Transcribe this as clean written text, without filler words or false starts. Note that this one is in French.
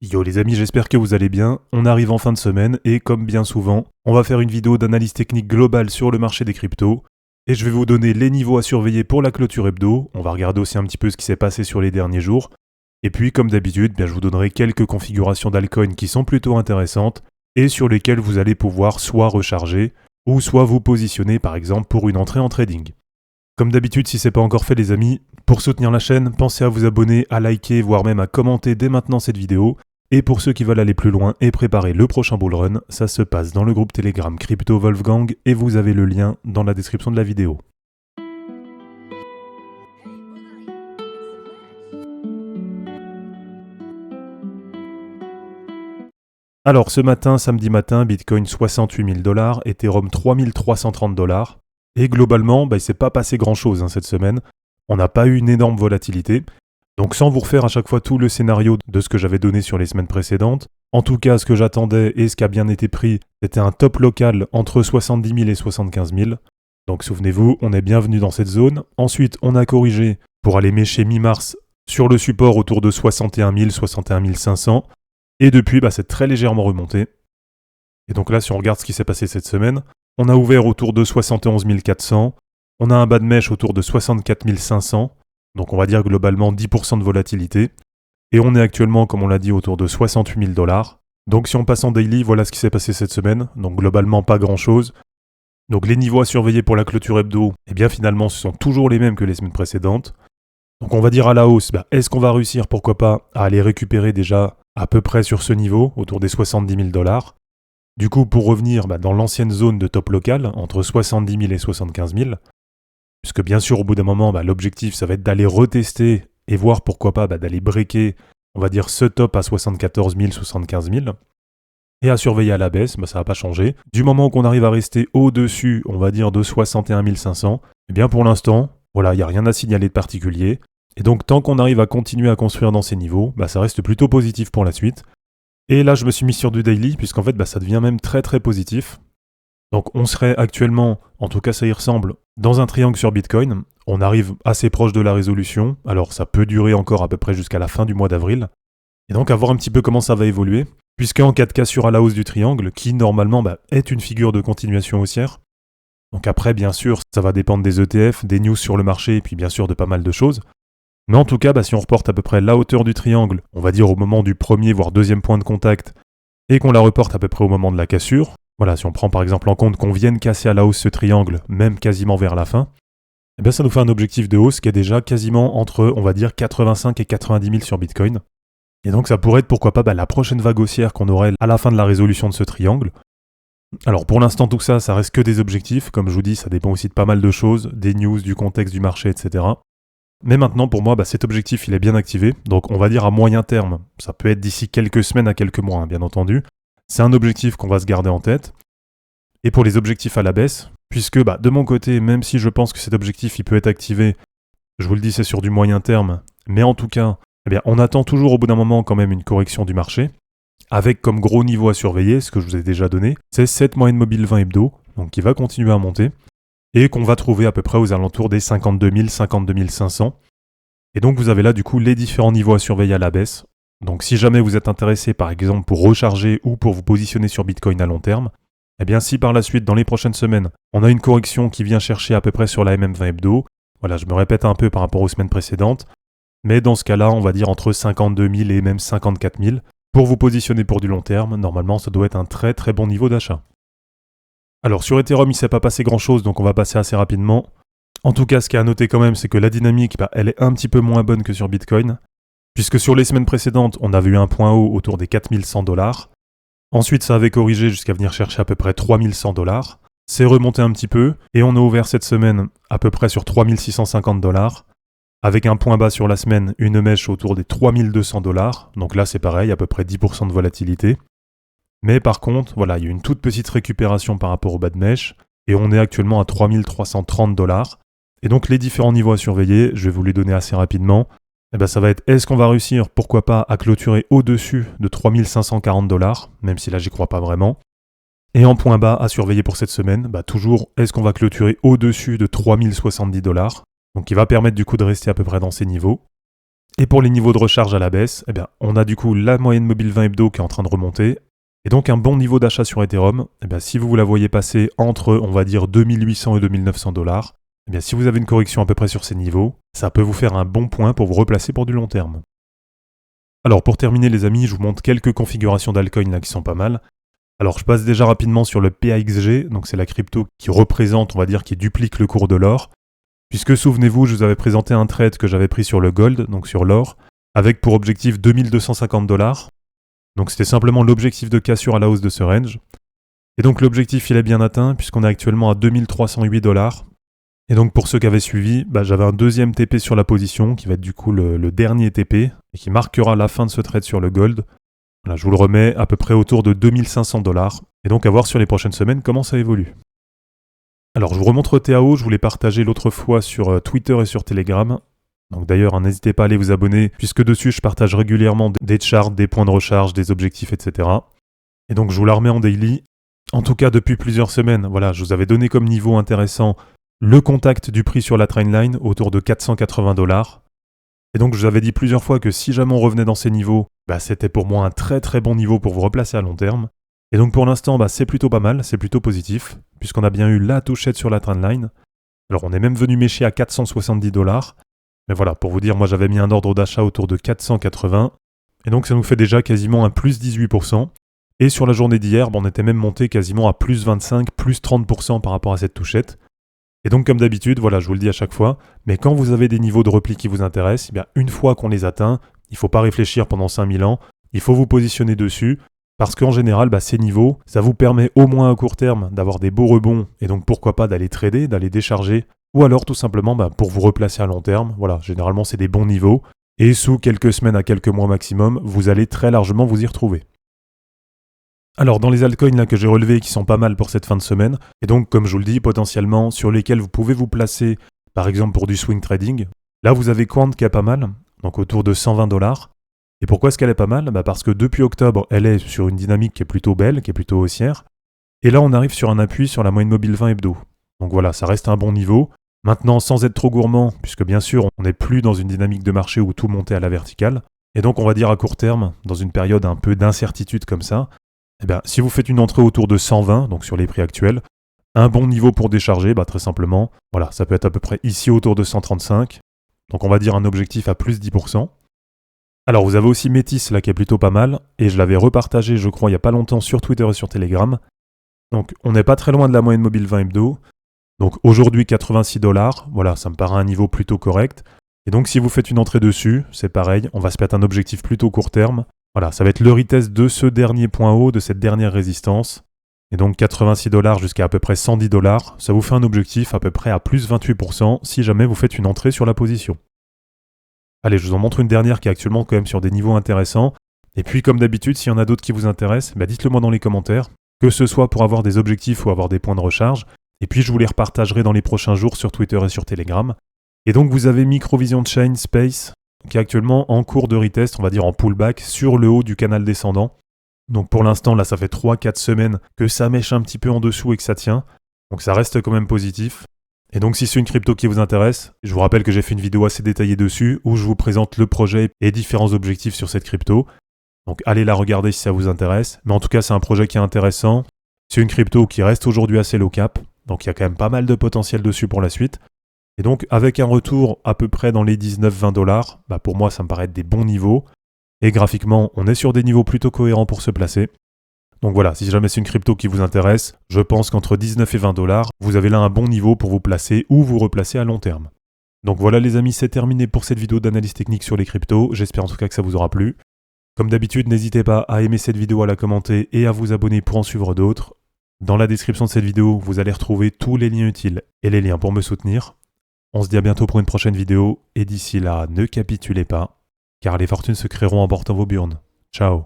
Yo les amis, j'espère que vous allez bien. On arrive en fin de semaine et comme bien souvent, on va faire une vidéo d'analyse technique globale sur le marché des cryptos. Et je vais vous donner les niveaux à surveiller pour la clôture hebdo. On va regarder aussi un petit peu ce qui s'est passé sur les derniers jours. Et puis comme d'habitude, je vous donnerai quelques configurations d'altcoins qui sont plutôt intéressantes et sur lesquelles vous allez pouvoir soit recharger ou soit vous positionner par exemple pour une entrée en trading. Comme d'habitude, si ce n'est pas encore fait les amis, pour soutenir la chaîne, pensez à vous abonner, à liker, voire même à commenter dès maintenant cette vidéo. Et pour ceux qui veulent aller plus loin et préparer le prochain bullrun, ça se passe dans le groupe Telegram Crypto Wolfgang et vous avez le lien dans la description de la vidéo. Alors ce matin, samedi matin, Bitcoin 68 000 $, Ethereum 3 330 $. Et globalement, il ne s'est pas passé grand chose cette semaine. On n'a pas eu une énorme volatilité. Donc sans vous refaire à chaque fois tout le scénario de ce que j'avais donné sur les semaines précédentes, en tout cas ce que j'attendais et ce qui a bien été pris, c'était un top local entre 70 000 et 75 000. Donc souvenez-vous, on est bienvenu dans cette zone. Ensuite, on a corrigé pour aller mécher mi-mars sur le support autour de 61 000, 61 500. Et depuis, c'est très légèrement remonté. Et donc là, si on regarde ce qui s'est passé cette semaine, on a ouvert autour de 71 400. On a un bas de mèche autour de 64 500. Donc on va dire globalement 10% de volatilité. Et on est actuellement, comme on l'a dit, autour de 68 000 $. Donc si on passe en daily, voilà ce qui s'est passé cette semaine. Donc globalement pas grand chose. Donc les niveaux à surveiller pour la clôture hebdo, finalement ce sont toujours les mêmes que les semaines précédentes. Donc on va dire à la hausse, est-ce qu'on va réussir, pourquoi pas, à aller récupérer déjà à peu près sur ce niveau, autour des 70 000 $. Du coup, pour revenir dans l'ancienne zone de top local, entre 70 000 et 75 000, puisque bien sûr, au bout d'un moment, l'objectif, ça va être d'aller retester et voir pourquoi pas d'aller breaker, on va dire, ce top à 74 000, 75 000. Et à surveiller à la baisse, ça va pas changer. Du moment qu'on arrive à rester au-dessus, on va dire, de 61 500, pour l'instant, voilà, il n'y a rien à signaler de particulier. Et donc, tant qu'on arrive à continuer à construire dans ces niveaux, ça reste plutôt positif pour la suite. Et là, je me suis mis sur du daily, puisqu'en fait, ça devient même très très positif. Donc on serait actuellement, en tout cas ça y ressemble, dans un triangle sur Bitcoin. On arrive assez proche de la résolution, alors ça peut durer encore à peu près jusqu'à la fin du mois d'avril. Et donc à voir un petit peu comment ça va évoluer, puisque en cas de cassure à la hausse du triangle, qui normalement est une figure de continuation haussière. Donc après, bien sûr, ça va dépendre des ETF, des news sur le marché, et puis bien sûr de pas mal de choses. Mais en tout cas, si on reporte à peu près la hauteur du triangle, on va dire au moment du premier voire deuxième point de contact, et qu'on la reporte à peu près au moment de la cassure, voilà, si on prend par exemple en compte qu'on vienne casser à la hausse ce triangle, même quasiment vers la fin, ça nous fait un objectif de hausse qui est déjà quasiment entre, on va dire, 85 et 90 000 sur Bitcoin. Et donc ça pourrait être pourquoi pas la prochaine vague haussière qu'on aurait à la fin de la résolution de ce triangle. Alors pour l'instant tout ça, ça reste que des objectifs, comme je vous dis, ça dépend aussi de pas mal de choses, des news, du contexte du marché, etc. Mais maintenant pour moi, cet objectif il est bien activé, donc on va dire à moyen terme, ça peut être d'ici quelques semaines à quelques mois, bien entendu. C'est un objectif qu'on va se garder en tête. Et pour les objectifs à la baisse, puisque de mon côté, même si je pense que cet objectif il peut être activé, je vous le dis c'est sur du moyen terme, mais en tout cas, on attend toujours au bout d'un moment quand même une correction du marché, avec comme gros niveau à surveiller, ce que je vous ai déjà donné, c'est cette moyenne mobile 20 hebdo, donc qui va continuer à monter, et qu'on va trouver à peu près aux alentours des 52 000, 52 500. Et donc vous avez là du coup les différents niveaux à surveiller à la baisse. Donc si jamais vous êtes intéressé par exemple pour recharger ou pour vous positionner sur Bitcoin à long terme, si par la suite dans les prochaines semaines on a une correction qui vient chercher à peu près sur la MM20 hebdo, voilà je me répète un peu par rapport aux semaines précédentes, mais dans ce cas-là on va dire entre 52 000 et même 54 000, pour vous positionner pour du long terme, normalement ça doit être un très très bon niveau d'achat. Alors sur Ethereum il ne s'est pas passé grand chose donc on va passer assez rapidement. En tout cas ce qu'il y a à noter quand même c'est que la dynamique elle est un petit peu moins bonne que sur Bitcoin. Puisque sur les semaines précédentes, on avait eu un point haut autour des 4100 $. Ensuite, ça avait corrigé jusqu'à venir chercher à peu près 3100 $. C'est remonté un petit peu, et on a ouvert cette semaine à peu près sur 3650 $, avec un point bas sur la semaine, une mèche autour des 3200 $. Donc là, c'est pareil, à peu près 10% de volatilité. Mais par contre, voilà, il y a une toute petite récupération par rapport au bas de mèche, et on est actuellement à 3330 $. Et donc les différents niveaux à surveiller, je vais vous les donner assez rapidement. Ça va être, est-ce qu'on va réussir, pourquoi pas, à clôturer au-dessus de 3540 $, même si là j'y crois pas vraiment. Et en point bas à surveiller pour cette semaine, toujours, est-ce qu'on va clôturer au-dessus de 3070 $, donc qui va permettre du coup de rester à peu près dans ces niveaux. Et pour les niveaux de recharge à la baisse, eh bien, on a du coup la moyenne mobile 20 hebdo qui est en train de remonter. Et donc un bon niveau d'achat sur Ethereum, eh bien, si vous la voyez passer entre, on va dire, 2800 et 2900 $, eh bien, si vous avez une correction à peu près sur ces niveaux, ça peut vous faire un bon point pour vous replacer pour du long terme. Alors pour terminer les amis, je vous montre quelques configurations d'altcoins là qui sont pas mal. Alors je passe déjà rapidement sur le PAXG, donc c'est la crypto qui représente, on va dire, qui duplique le cours de l'or. Puisque souvenez-vous, je vous avais présenté un trade que j'avais pris sur le gold, donc sur l'or, avec pour objectif 2250 $. Donc c'était simplement l'objectif de cassure à la hausse de ce range. Et donc l'objectif il est bien atteint puisqu'on est actuellement à 2308 $. Et donc pour ceux qui avaient suivi, j'avais un deuxième TP sur la position qui va être du coup le dernier TP et qui marquera la fin de ce trade sur le gold. Voilà, je vous le remets à peu près autour de 2500 $. Et donc à voir sur les prochaines semaines comment ça évolue. Alors je vous remontre TAO, je vous l'ai partagé l'autre fois sur Twitter et sur Telegram. Donc d'ailleurs, n'hésitez pas à aller vous abonner, puisque dessus je partage régulièrement des charts, des points de recharge, des objectifs, etc. Et donc je vous la remets en daily. En tout cas, depuis plusieurs semaines, voilà, je vous avais donné comme niveau intéressant le contact du prix sur la trendline autour de 480 $. Et donc je vous avais dit plusieurs fois que si jamais on revenait dans ces niveaux, c'était pour moi un très très bon niveau pour vous replacer à long terme. Et donc pour l'instant, c'est plutôt pas mal, c'est plutôt positif, puisqu'on a bien eu la touchette sur la trendline. Alors on est même venu mécher à 470 $. Mais voilà, pour vous dire, moi j'avais mis un ordre d'achat autour de 480, et donc ça nous fait déjà quasiment un plus 18%. Et sur la journée d'hier, on était même monté quasiment à plus 25, plus 30% par rapport à cette touchette. Et donc comme d'habitude, voilà, je vous le dis à chaque fois, mais quand vous avez des niveaux de repli qui vous intéressent, une fois qu'on les atteint, il ne faut pas réfléchir pendant 5000 ans, il faut vous positionner dessus, parce qu'en général, ces niveaux, ça vous permet au moins à court terme d'avoir des beaux rebonds, et donc pourquoi pas d'aller trader, d'aller décharger, ou alors tout simplement pour vous replacer à long terme. Voilà, généralement c'est des bons niveaux, et sous quelques semaines à quelques mois maximum, vous allez très largement vous y retrouver. Alors dans les altcoins là que j'ai relevés qui sont pas mal pour cette fin de semaine, et donc comme je vous le dis, potentiellement sur lesquels vous pouvez vous placer, par exemple pour du swing trading, là vous avez Quant qui est pas mal, donc autour de 120 $. Et pourquoi est-ce qu'elle est pas mal ? Parce que depuis octobre, elle est sur une dynamique qui est plutôt belle, qui est plutôt haussière, et là on arrive sur un appui sur la moyenne mobile 20 hebdo. Donc voilà, ça reste un bon niveau. Maintenant, sans être trop gourmand, puisque bien sûr, on n'est plus dans une dynamique de marché où tout montait à la verticale, et donc on va dire à court terme, dans une période un peu d'incertitude comme ça, si vous faites une entrée autour de 120, donc sur les prix actuels, un bon niveau pour décharger, très simplement, voilà, ça peut être à peu près ici autour de 135, donc on va dire un objectif à plus 10%. Alors vous avez aussi Métis là qui est plutôt pas mal, et je l'avais repartagé je crois il n'y a pas longtemps sur Twitter et sur Telegram. Donc on n'est pas très loin de la moyenne mobile 20 hebdo, donc aujourd'hui 86 $, voilà, ça me paraît un niveau plutôt correct. Et donc si vous faites une entrée dessus, c'est pareil, on va se mettre un objectif plutôt court terme. Voilà, ça va être le retest de ce dernier point haut, de cette dernière résistance. Et donc 86 $ jusqu'à à peu près 110 $, ça vous fait un objectif à peu près à plus 28% si jamais vous faites une entrée sur la position. Allez, je vous en montre une dernière qui est actuellement quand même sur des niveaux intéressants. Et puis comme d'habitude, s'il y en a d'autres qui vous intéressent, dites-le moi dans les commentaires, que ce soit pour avoir des objectifs ou avoir des points de recharge. Et puis je vous les repartagerai dans les prochains jours sur Twitter et sur Telegram. Et donc vous avez Microvision Chain Space, qui est actuellement en cours de retest, on va dire en pullback, sur le haut du canal descendant. Donc pour l'instant, là, ça fait 3-4 semaines que ça mèche un petit peu en dessous et que ça tient. Donc ça reste quand même positif. Et donc si c'est une crypto qui vous intéresse, je vous rappelle que j'ai fait une vidéo assez détaillée dessus, où je vous présente le projet et différents objectifs sur cette crypto. Donc allez la regarder si ça vous intéresse. Mais en tout cas, c'est un projet qui est intéressant. C'est une crypto qui reste aujourd'hui assez low cap. Donc il y a quand même pas mal de potentiel dessus pour la suite. Et donc, avec un retour à peu près dans les 19-20 $, pour moi, ça me paraît être des bons niveaux. Et graphiquement, on est sur des niveaux plutôt cohérents pour se placer. Donc voilà, si jamais c'est une crypto qui vous intéresse, je pense qu'entre 19 et 20 $, vous avez là un bon niveau pour vous placer ou vous replacer à long terme. Donc voilà les amis, c'est terminé pour cette vidéo d'analyse technique sur les cryptos. J'espère en tout cas que ça vous aura plu. Comme d'habitude, n'hésitez pas à aimer cette vidéo, à la commenter et à vous abonner pour en suivre d'autres. Dans la description de cette vidéo, vous allez retrouver tous les liens utiles et les liens pour me soutenir. On se dit à bientôt pour une prochaine vidéo, et d'ici là, ne capitulez pas, car les fortunes se créeront en portant vos burnes. Ciao.